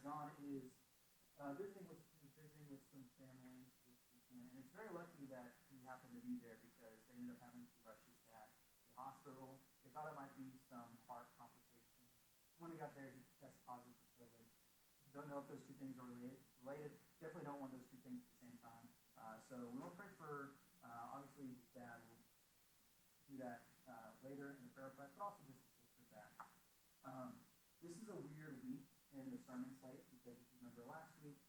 John is visiting with some family this weekend, and it's very lucky that he happened to be there because they ended up having to rush his dad to the hospital. They thought it might be some heart complications. When he got there, he tested positive for COVID. Don't know if those two things are related. Definitely don't want those two things at the same time. So we want to pray for, obviously, his dad. We'll do that later in the prayer request, but also just for that. This is a weird week in the sermon slate because if you remember last week,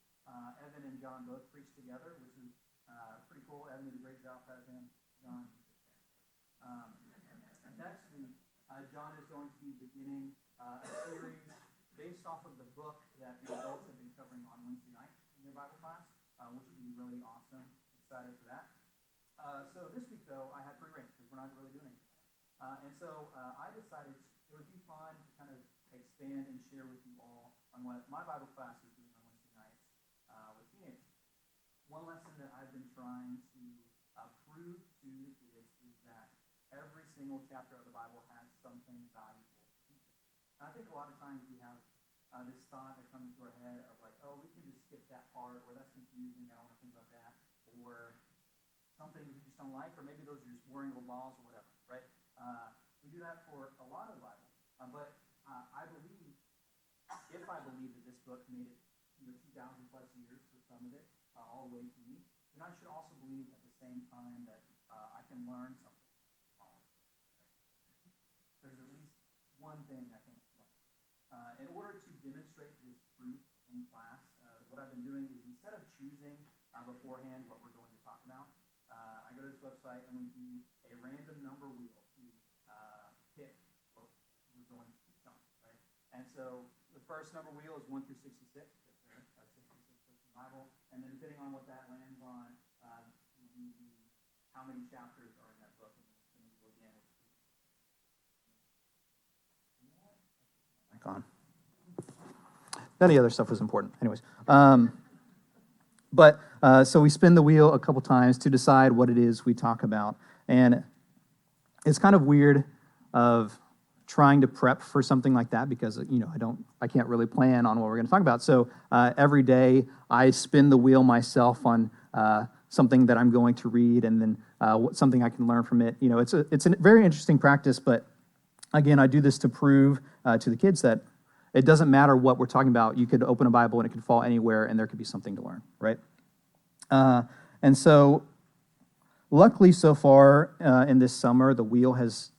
Evan and John both preached together, which is pretty cool. Evan did a great job, proud of him. John, next week, John is going to be beginning a series based off of the book that the adults have been covering on Wednesday night in their Bible class, which would be really awesome. Excited for that. So this week, though, I had free reign because we're not really doing anything. And so I decided it would be fun to kind of expand and share with you all on what my Bible class is doing on Wednesday nights with teenagers. One lesson that I've been trying to prove to the kids is that every single chapter of the Bible has something valuable to teach us. And I think a lot of times we have this thought that comes into our head of like, oh, we can just skip that part, or that's confusing, I don't want to think about that, or something we just don't like, or maybe those are just boring little laws or whatever, right? We do that for a lot of the Bible, but I believe, if I believe that this book made it 2,000 plus years for some of it, all the way to me, then I should also believe at the same time that I can learn something from it. There's at least one thing I can learn. In order to demonstrate this truth in class, what I've been doing is instead of choosing beforehand what we're going to talk about, I go to this website and we do a random number wheel to pick what we're going to teach on, right? And so the first number wheel is 1 through 66. That's 66 books in the Bible. And then depending on what that lands on, how many chapters are in that book. And then we'll go again. On. None of the other stuff was important. Anyways. So we spin the wheel a couple times to decide what it is we talk about. And it's kind of weird of trying to prep for something like that because, I can't really plan on what we're going to talk about. So every day I spin the wheel myself on something that I'm going to read and then something I can learn from it. It's a very interesting practice, but again, I do this to prove to the kids that it doesn't matter what we're talking about. You could open a Bible and it could fall anywhere and there could be something to learn, right? And so luckily so far in this summer, the wheel has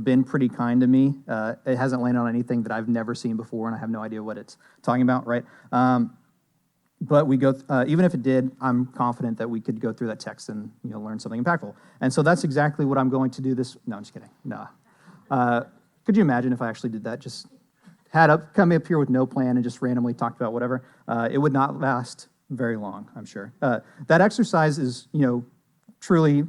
been pretty kind to me. It hasn't landed on anything that I've never seen before and I have no idea what it's talking about, right? But we go, even if it did, I'm confident that we could go through that text and learn something impactful. And so that's exactly what I'm going to do this. No, I'm just kidding. No. Could you imagine if I actually did that? Just come up here with no plan and just randomly talked about whatever. It would not last very long, I'm sure. That exercise is, truly,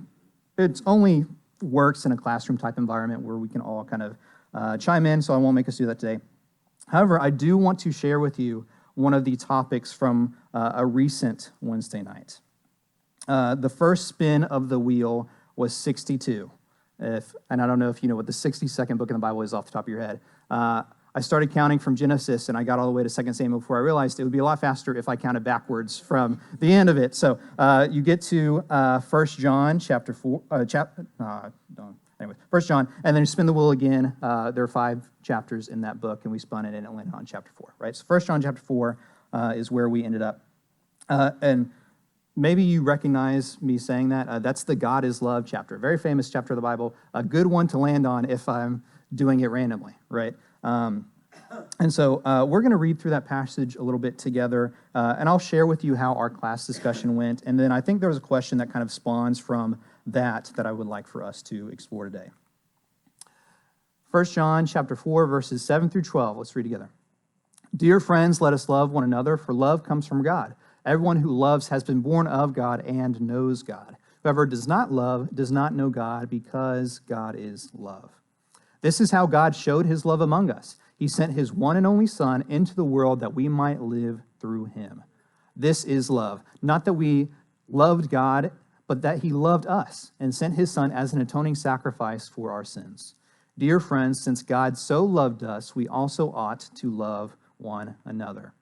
it's only works in a classroom type environment where we can all kind of chime in, so I won't make us do that today. However, I do want to share with you one of the topics from a recent Wednesday night. The first spin of the wheel was 62. And I don't know if you know what the 62nd book in the Bible is off the top of your head. I started counting from Genesis, and I got all the way to 2 Samuel before I realized it would be a lot faster if I counted backwards from the end of it. So you get to 1 John chapter 4, 1 John, and then you spin the wheel again. There are 5 chapters in that book, and we spun it, and it landed on chapter 4, right? So 1 John chapter 4 is where we ended up. And maybe you recognize me saying that. That's the God is Love chapter, a very famous chapter of the Bible, a good one to land on if I'm doing it randomly, right? And so we're going to read through that passage a little bit together, and I'll share with you how our class discussion went, and then I think there was a question that kind of spawns from that I would like for us to explore today. 1 John chapter 4, verses 7 through 12. Let's read together. Dear friends, let us love one another, for love comes from God. Everyone who loves has been born of God and knows God. Whoever does not love does not know God, because God is love. This is how God showed his love among us. He sent his one and only Son into the world that we might live through him. This is love. Not that we loved God, but that he loved us and sent his Son as an atoning sacrifice for our sins. Dear friends, since God so loved us, we also ought to love one another.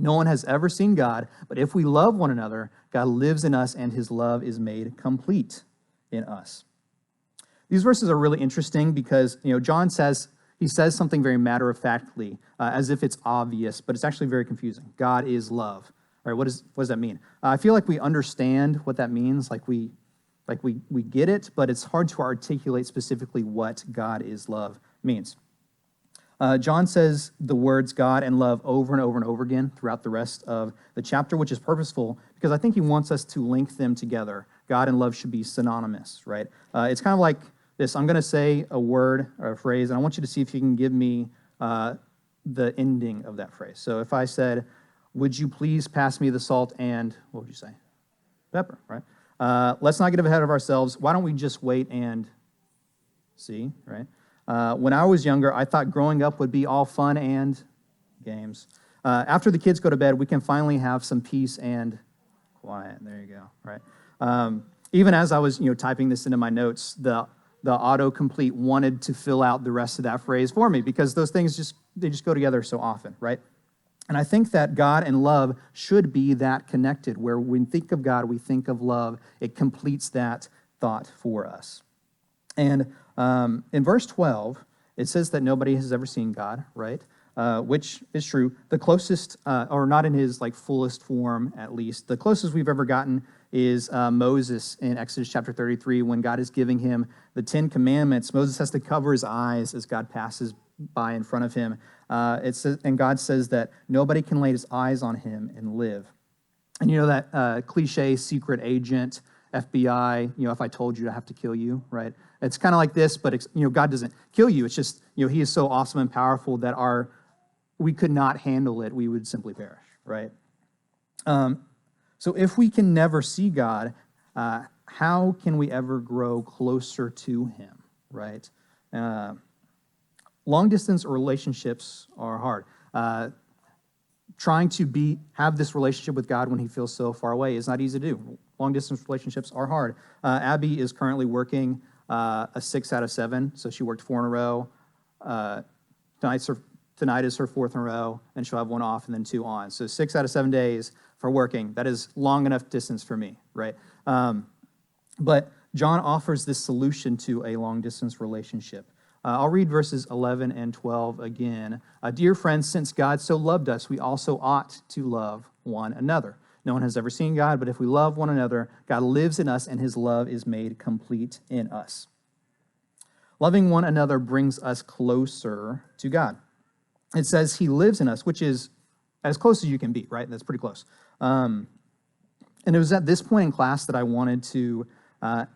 No one has ever seen God, but if we love one another, God lives in us and his love is made complete in us. These verses are really interesting because, John says something very matter-of-factly, as if it's obvious, but it's actually very confusing. God is love. All right, what does that mean? I feel like we understand what that means, like we get it, but it's hard to articulate specifically what God is love means. John says the words God and love over and over and over again throughout the rest of the chapter, which is purposeful because I think he wants us to link them together. God and love should be synonymous, right? It's kind of like this. I'm going to say a word or a phrase, and I want you to see if you can give me the ending of that phrase. So if I said, would you please pass me the salt and, what would you say? Pepper, right? Let's not get ahead of ourselves. Why don't we just wait and see, right? When I was younger, I thought growing up would be all fun and games. After the kids go to bed, we can finally have some peace and quiet. There you go, right? Even as I was, typing this into my notes, the autocomplete wanted to fill out the rest of that phrase for me because those things just go together so often, right? And I think that God and love should be that connected, where when we think of God, we think of love. It completes that thought for us. And in verse 12, it says that nobody has ever seen God, right? Which is true. The closest, or not in his fullest form at least, the closest we've ever gotten is Moses in Exodus chapter 33 when God is giving him the 10 Commandments. Moses has to cover his eyes as God passes by in front of him. It says, and God says that nobody can lay his eyes on him and live. And that cliche secret agent, FBI, if I told you I have to kill you, right? It's kind of like this, but God doesn't kill you. It's just, he is so awesome and powerful that we could not handle it. We would simply perish, right? So if we can never see God, how can we ever grow closer to him, right? Long-distance relationships are hard. Trying to have this relationship with God when he feels so far away is not easy to do. Long-distance relationships are hard. Abby is currently working a 6 out of 7, so she worked 4 in a row. Tonight is her 4th in a row, and she'll have 1 off and then 2 on. So 6 out of 7 days for working. That is long enough distance for me, right? But John offers this solution to a long-distance relationship. I'll read verses 11 and 12 again. Dear friends, since God so loved us, we also ought to love one another. No one has ever seen God, but if we love one another, God lives in us and his love is made complete in us. Loving one another brings us closer to God. It says he lives in us, which is as close as you can be, right? That's pretty close. And it was at this point in class that I wanted to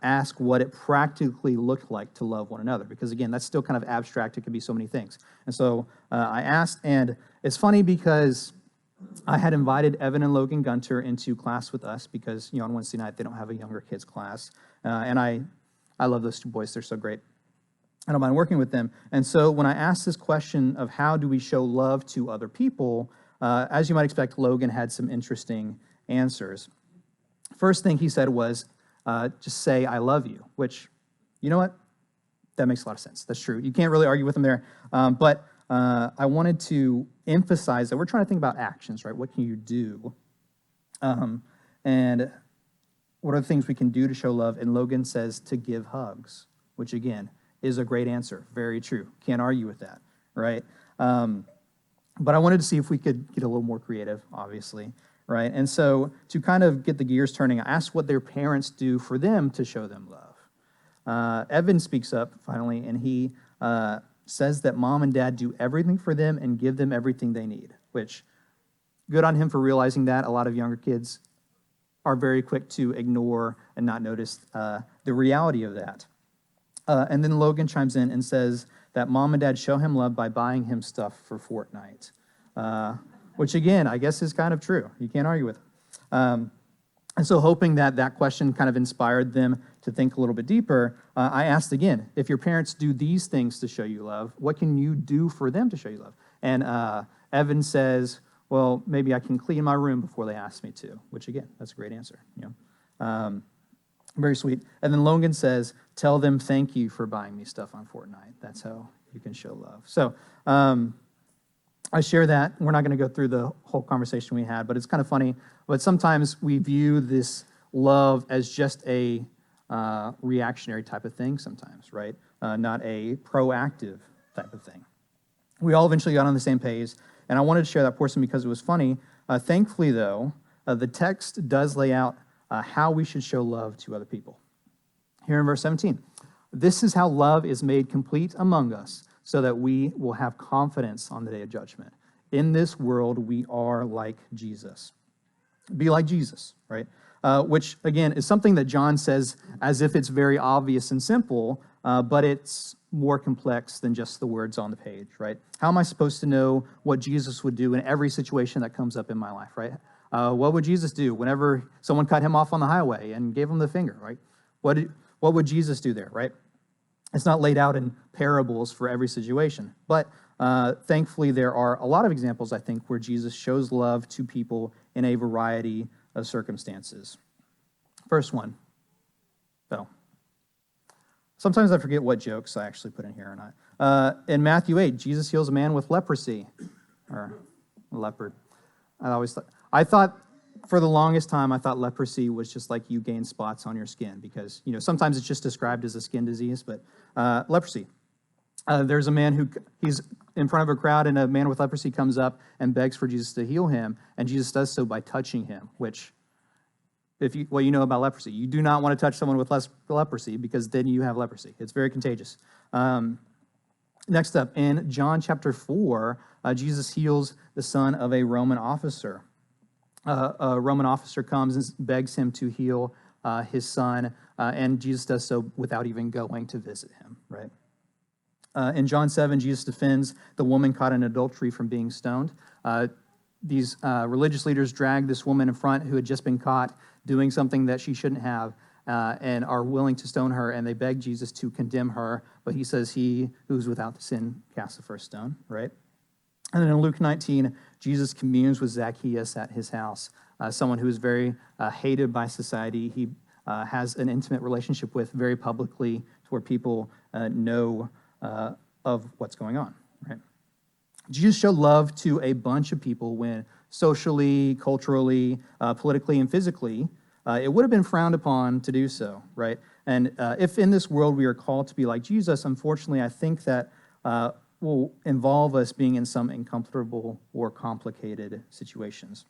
ask what it practically looked like to love one another, because again, that's still kind of abstract. It could be so many things. And so I asked, and it's funny because I had invited Evan and Logan Gunter into class with us because, on Wednesday night, they don't have a younger kids class. And I love those 2 boys. They're so great. I don't mind working with them. And so when I asked this question of how do we show love to other people, as you might expect, Logan had some interesting answers. First thing he said was, just say, I love you, which, you know what? That makes a lot of sense. That's true. You can't really argue with him there. But I wanted to emphasize that we're trying to think about actions, right? What can you do? And what are the things we can do to show love? And Logan says to give hugs, which again is a great answer. Very true. Can't argue with that, right? But I wanted to see if we could get a little more creative, obviously, right? And so to kind of get the gears turning, I asked what their parents do for them to show them love. Evan speaks up finally, and he says that mom and dad do everything for them and give them everything they need, which good on him for realizing that. A lot of younger kids are very quick to ignore and not notice the reality of that. And then Logan chimes in and says that mom and dad show him love by buying him stuff for Fortnite, which again, I guess is kind of true. You can't argue with it. And so hoping that that question kind of inspired them to think a little bit deeper, I asked again, if your parents do these things to show you love, what can you do for them to show you love? And Evan says, well, maybe I can clean my room before they ask me to, which again, that's a great answer. Very sweet. And then Logan says, tell them thank you for buying me stuff on Fortnite. That's how you can show love. So I share that. We're not going to go through the whole conversation we had, but it's kind of funny. But sometimes we view this love as just a reactionary type of thing sometimes, right? Not a proactive type of thing. We all eventually got on the same page, and I wanted to share that portion because it was funny. Thankfully, though, the text does lay out how we should show love to other people. Here in verse 17, this is how love is made complete among us, so that we will have confidence on the day of judgment. In this world, we are like Jesus. Be like Jesus, right? Which, again, is something that John says as if it's very obvious and simple, but it's more complex than just the words on the page, right? How am I supposed to know what Jesus would do in every situation that comes up in my life, right? What would Jesus do whenever someone cut him off on the highway and gave him the finger, right? What would Jesus do there, right? It's not laid out in parables for every situation, but thankfully there are a lot of examples, I think, where Jesus shows love to people in a variety of circumstances. First one. So, sometimes I forget what jokes I actually put in here or not. In Matthew 8, Jesus heals a man with leprosy, or a leopard. I thought for the longest time, I thought leprosy was just like you gain spots on your skin because, sometimes it's just described as a skin disease, but leprosy. There's a man he's in front of a crowd, and a man with leprosy comes up and begs for Jesus to heal him, and Jesus does so by touching him, which, what you know about leprosy, you do not want to touch someone with leprosy because then you have leprosy. It's very contagious. Next up, in John chapter 4, Jesus heals the son of a Roman officer. A Roman officer comes and begs him to heal his son, and Jesus does so without even going to visit him, right? In John 7, Jesus defends the woman caught in adultery from being stoned. These religious leaders drag this woman in front who had just been caught doing something that she shouldn't have, and are willing to stone her, and they beg Jesus to condemn her, but he says he who's without sin casts the first stone, right? And then in Luke 19, Jesus communes with Zacchaeus at his house, someone who is very hated by society. He has an intimate relationship with very publicly to where people know of what's going on, right? Jesus showed love to a bunch of people when socially, culturally, politically, and physically, it would have been frowned upon to do so, right? And if in this world we are called to be like Jesus, unfortunately, I think that will involve us being in some uncomfortable or complicated situations.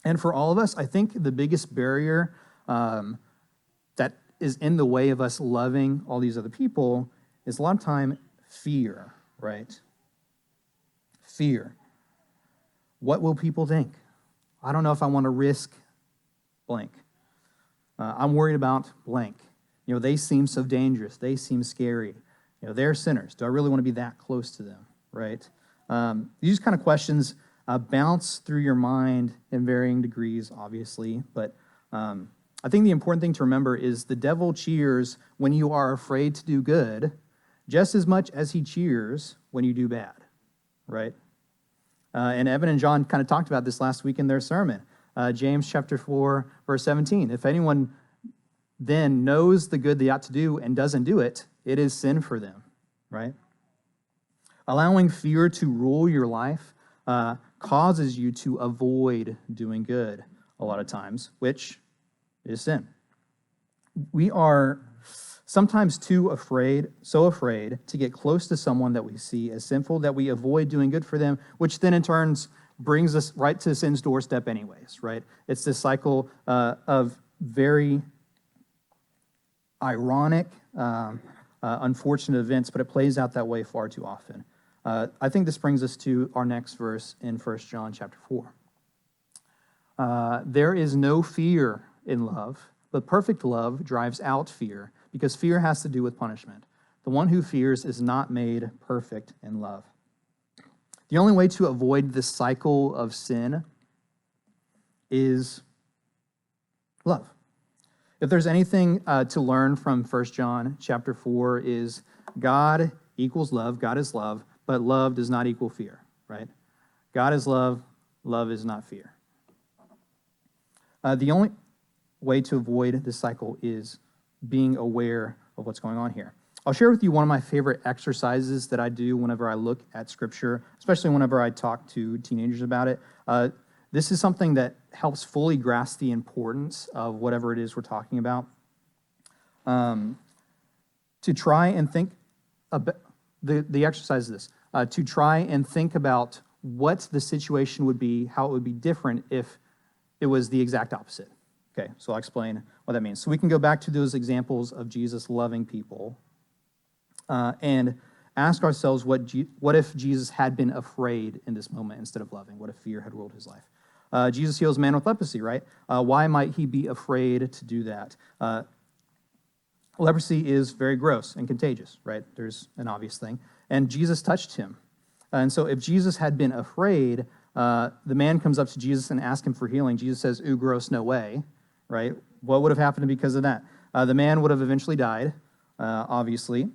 And for all of us, I think the biggest barrier that is in the way of us loving all these other people is a lot of time fear, right? Fear. What will people think? I don't know if I want to risk blank. I'm worried about blank. They seem so dangerous. They seem scary. They're sinners. Do I really want to be that close to them, right? These kind of questions bounce through your mind in varying degrees, obviously, but I think the important thing to remember is the devil cheers when you are afraid to do good just as much as he cheers when you do bad, right? And Evan and John kind of talked about this last week in their sermon. James chapter 4, verse 17. If anyone then knows the good they ought to do and doesn't do it, it is sin for them, right? Allowing fear to rule your life causes you to avoid doing good a lot of times, which is sin. We are sometimes so afraid to get close to someone that we see as sinful that we avoid doing good for them, which then in turn brings us right to sin's doorstep anyways, right? It's this cycle of very ironic, unfortunate events, but it plays out that way far too often. I think this brings us to our next verse in 1 John chapter 4. There is no fear in love, but perfect love drives out fear, because fear has to do with punishment. The one who fears is not made perfect in love. The only way to avoid this cycle of sin is love. If there's anything to learn from 1 John chapter 4 is God equals love, God is love, but love does not equal fear, right? God is love, love is not fear. The only way to avoid this cycle is being aware of what's going on here. I'll share with you one of my favorite exercises that I do whenever I look at Scripture, especially whenever I talk to teenagers about it. This is something that helps fully grasp the importance of whatever it is we're talking about. To try and think about the exercise is this: to try and think about what the situation would be, how it would be different if it was the exact opposite. Okay, so I'll explain what that means. So we can go back to those examples of Jesus loving people and ask ourselves, what if Jesus had been afraid in this moment instead of loving? What if fear had ruled his life? Jesus heals a man with leprosy, right? Why might he be afraid to do that? Leprosy is very gross and contagious, right? There's an obvious thing. And Jesus touched him. And so if Jesus had been afraid, the man comes up to Jesus and asks him for healing. Jesus says, "Ooh, gross, no way," right? What would have happened because of that? The man would have eventually died, obviously,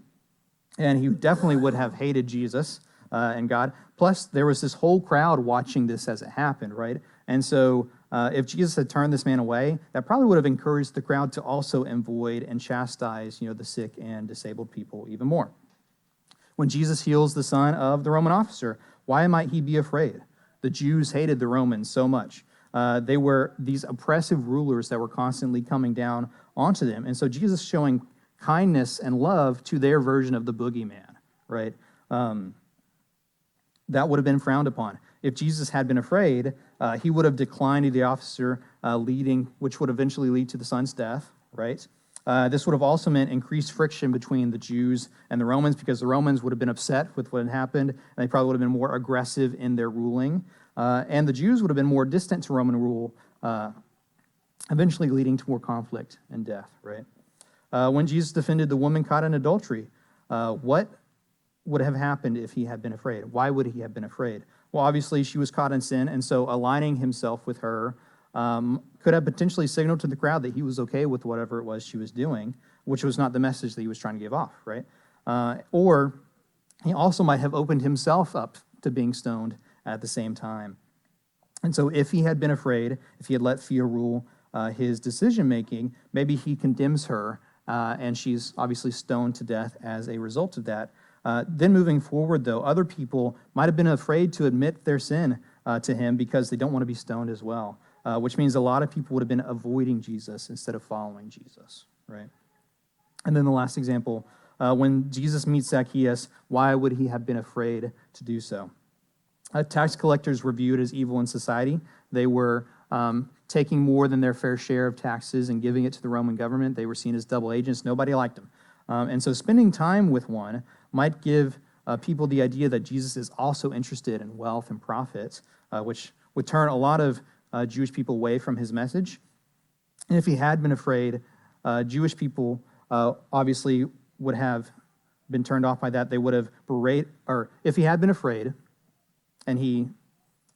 and he definitely would have hated Jesus and God. Plus, there was this whole crowd watching this as it happened, right? And so if Jesus had turned this man away, that probably would have encouraged the crowd to also avoid and chastise, the sick and disabled people even more. When Jesus heals the son of the Roman officer, why might he be afraid? The Jews hated the Romans so much. They were these oppressive rulers that were constantly coming down onto them. And so Jesus showing kindness and love to their version of the boogeyman, right? That would have been frowned upon. If Jesus had been afraid, he would have declined the officer which would eventually lead to the son's death, right? This would have also meant increased friction between the Jews and the Romans, because the Romans would have been upset with what had happened, and they probably would have been more aggressive in their ruling. And the Jews would have been more distant to Roman rule, eventually leading to more conflict and death, right? When Jesus defended the woman caught in adultery, what would have happened if he had been afraid? Why would he have been afraid? Well, obviously, she was caught in sin, and so aligning himself with her could have potentially signaled to the crowd that he was okay with whatever it was she was doing, which was not the message that he was trying to give off, right? Or he also might have opened himself up to being stoned at the same time. And so if he had been afraid, if he had let fear rule his decision-making, maybe he condemns her, and she's obviously stoned to death as a result of that. Then moving forward, though, other people might have been afraid to admit their sin to him because they don't want to be stoned as well, which means a lot of people would have been avoiding Jesus instead of following Jesus, right? And then the last example, when Jesus meets Zacchaeus, why would he have been afraid to do so? Tax collectors were viewed as evil in society. They were taking more than their fair share of taxes and giving it to the Roman government. They were seen as double agents. Nobody liked them. And so spending time with one might give people the idea that Jesus is also interested in wealth and profits, which would turn a lot of Jewish people away from his message. And if he had been afraid, Jewish people obviously would have been turned off by that. They would have if he had been afraid and he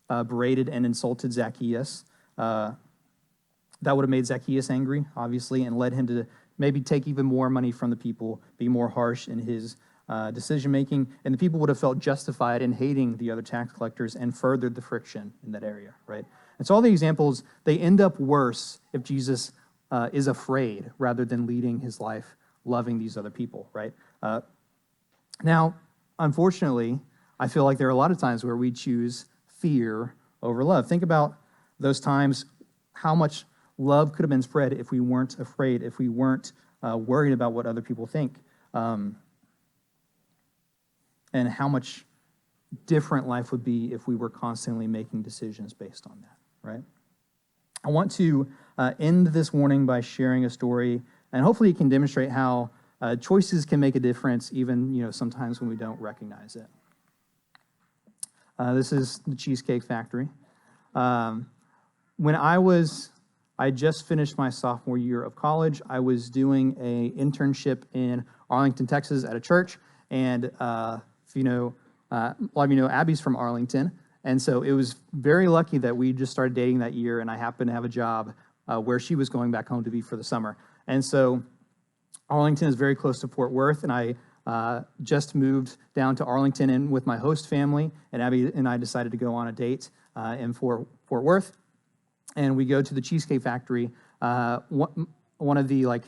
berated and insulted Zacchaeus, that would have made Zacchaeus angry, obviously, and led him to maybe take even more money from the people, be more harsh in his decision-making, and the people would have felt justified in hating the other tax collectors and furthered the friction in that area, right? And so all the examples, they end up worse if Jesus is afraid rather than leading his life loving these other people, right? Now, unfortunately, I feel like there are a lot of times where we choose fear over love. Think about those times, how much love could have been spread if we weren't afraid, if we weren't worried about what other people think, and how much different life would be if we were constantly making decisions based on that, right? I want to end this morning by sharing a story, and hopefully it can demonstrate how choices can make a difference, even sometimes when we don't recognize it. This is the Cheesecake Factory. When I just finished my sophomore year of college. I was doing an internship in Arlington, Texas at a church, and a lot of you know Abby's from Arlington, and so it was very lucky that we just started dating that year, and I happened to have a job where she was going back home to be for the summer. And so Arlington is very close to Fort Worth, and I just moved down to Arlington and with my host family, and Abby and I decided to go on a date in Fort Worth, and we go to the Cheesecake Factory, one of the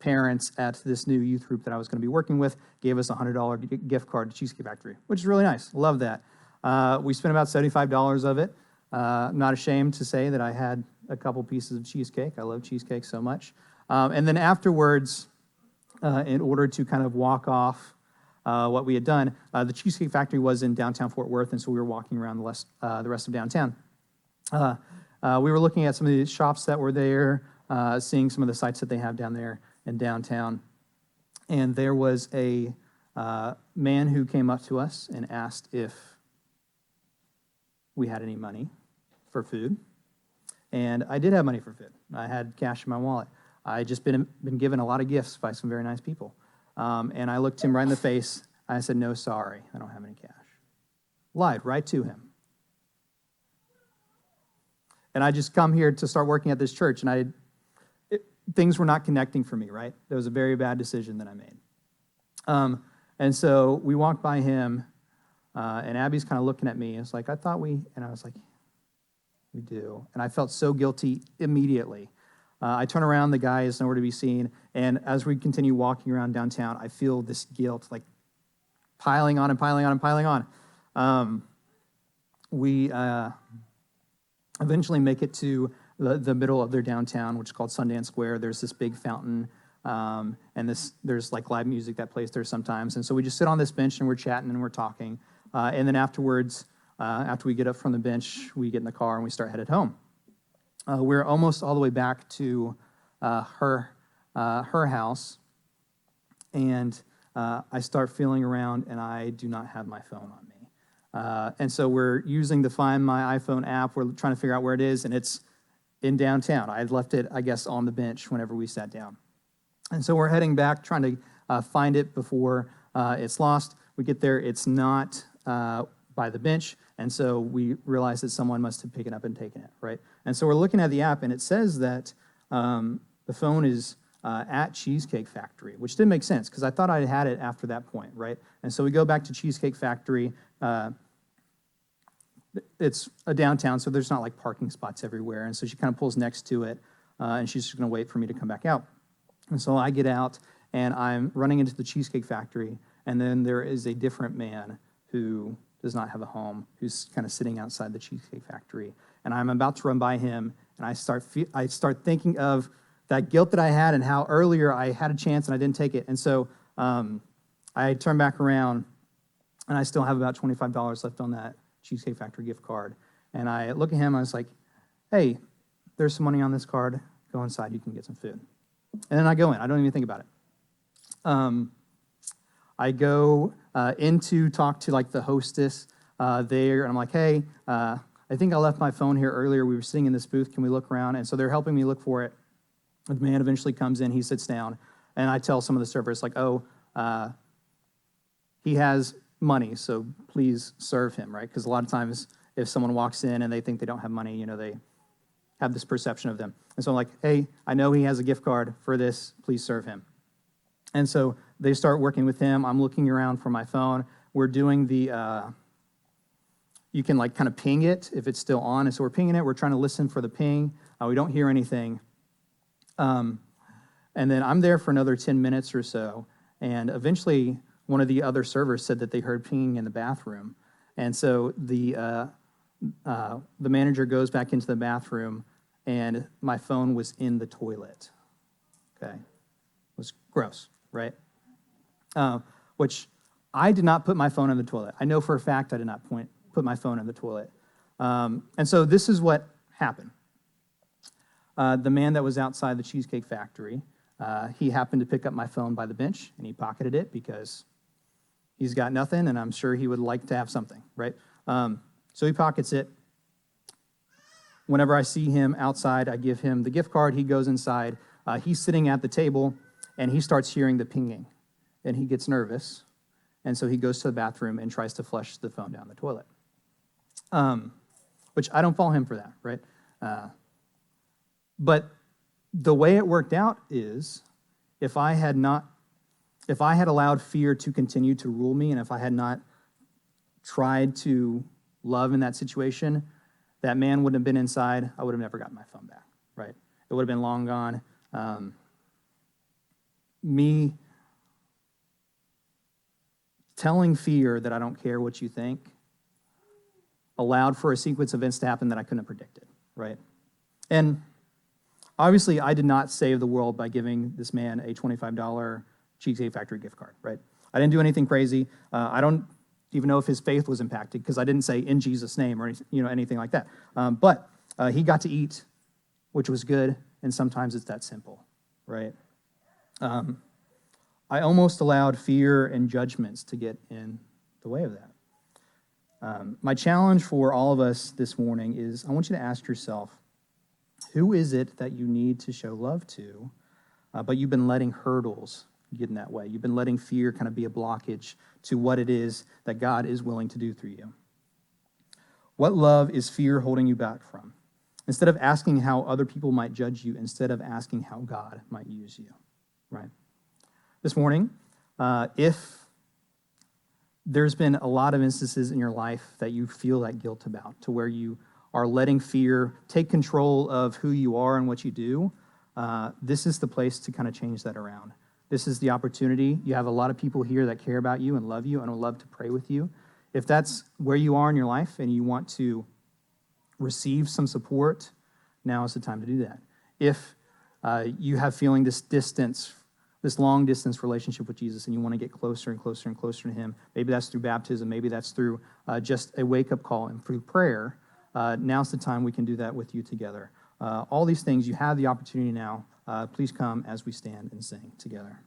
parents at this new youth group that I was going to be working with gave us a $100 gift card to Cheesecake Factory, which is really nice. Love that. We spent about $75 of it. I'm not ashamed to say that I had a couple pieces of cheesecake. I love cheesecake so much. And then afterwards, in order to kind of walk off what we had done, the Cheesecake Factory was in downtown Fort Worth, and so we were walking around the rest of downtown. We were looking at some of the shops that were there, seeing some of the sites that they have down there in downtown. And there was a man who came up to us and asked if we had any money for food. And I did have money for food. I had cash in my wallet. I had just been given a lot of gifts by some very nice people. And I looked him right in the face. I said, "No, sorry, I don't have any cash." Lied right to him. And I just come here to start working at this church, and things were not connecting for me, right? It was a very bad decision that I made. And so we walked by him, and Abby's kind of looking at me. It's like, and I was like, "We do." And I felt so guilty immediately. I turn around, the guy is nowhere to be seen, and as we continue walking around downtown, I feel this guilt like piling on and piling on and piling on. We eventually make it to the middle of their downtown, which is called Sundance Square. There's this big fountain, and there's like live music that plays there sometimes. And so we just sit on this bench and we're chatting and we're talking. And then afterwards, after we get up from the bench, we get in the car and we start headed home. We're almost all the way back to her house, and I start feeling around, and I do not have my phone on me. And so we're using the Find My iPhone app. We're trying to figure out where it is, and it's in downtown. I had left it, I guess, on the bench whenever we sat down. And so we're heading back, trying to find it before it's lost. We get there, it's not by the bench, and so we realize that someone must have picked it up and taken it, right? And so we're looking at the app, and it says that the phone is at Cheesecake Factory, which didn't make sense, because I thought I had it after that point, right? And so we go back to Cheesecake Factory. It's a downtown, so there's not like parking spots everywhere, and so she kind of pulls next to it, and she's just going to wait for me to come back out. And so I get out, and I'm running into the Cheesecake Factory, and then there is a different man who does not have a home, who's kind of sitting outside the Cheesecake Factory. And I'm about to run by him, and I start thinking of that guilt that I had and how earlier I had a chance and I didn't take it. And so I turn back around, and I still have about $25 left on that Cheesecake Factory gift card. And I look at him, I was like, "Hey, there's some money on this card. Go inside, you can get some food." And then I go in. I don't even think about it. I go in to talk to like the hostess there, and I'm like, "Hey, I think I left my phone here earlier. We were sitting in this booth. Can we look around?" And so they're helping me look for it. The man eventually comes in. He sits down, and I tell some of the servers, like, "Oh, he has money, so please serve him," right? Because a lot of times if someone walks in and they think they don't have money, they have this perception of them. And so I'm like, "Hey, I know he has a gift card for this. Please serve him." And so they start working with him. I'm looking around for my phone. We're doing you can like kind of ping it if it's still on. And so we're pinging it. We're trying to listen for the ping. We don't hear anything. And then I'm there for another 10 minutes or so. And eventually one of the other servers said that they heard pinging in the bathroom. And so the manager goes back into the bathroom, and my phone was in the toilet. Okay. It was gross, right? Which I did not put my phone in the toilet. I know for a fact I did not put my phone in the toilet. And so this is what happened. The man that was outside the Cheesecake Factory, he happened to pick up my phone by the bench, and he pocketed it because he's got nothing, and I'm sure he would like to have something, right? So he pockets it. Whenever I see him outside, I give him the gift card. He goes inside. He's sitting at the table, and he starts hearing the pinging, and he gets nervous, and so he goes to the bathroom and tries to flush the phone down the toilet, which I don't fault him for that, right? But the way it worked out is if I had allowed fear to continue to rule me, and if I had not tried to love in that situation, that man wouldn't have been inside. I would have never gotten my phone back, right? It would have been long gone. me telling fear that I don't care what you think allowed for a sequence of events to happen that I couldn't have predicted, right? And obviously, I did not save the world by giving this man a $25 Cheesecake Factory gift card, right? I didn't do anything crazy. I don't even know if his faith was impacted because I didn't say in Jesus' name or anything like that. But he got to eat, which was good, and sometimes it's that simple, right? I almost allowed fear and judgments to get in the way of that. My challenge for all of us this morning is I want you to ask yourself, who is it that you need to show love to, but you've been letting hurdles get in that way? You've been letting fear kind of be a blockage to what it is that God is willing to do through you. What love is fear holding you back from? Instead of asking how other people might judge you, instead of asking how God might use you, right? This morning, if there's been a lot of instances in your life that you feel that guilt about, to where you are letting fear take control of who you are and what you do, this is the place to kind of change that around. This is the opportunity. You have a lot of people here that care about you and love you and would love to pray with you. If that's where you are in your life and you want to receive some support, now is the time to do that. If you have feeling this distance, this long distance relationship with Jesus, and you want to get closer and closer and closer to him, maybe that's through baptism, maybe that's through just a wake-up call and through prayer, now's the time we can do that with you together. All these things, you have the opportunity now. Please come as we stand and sing together.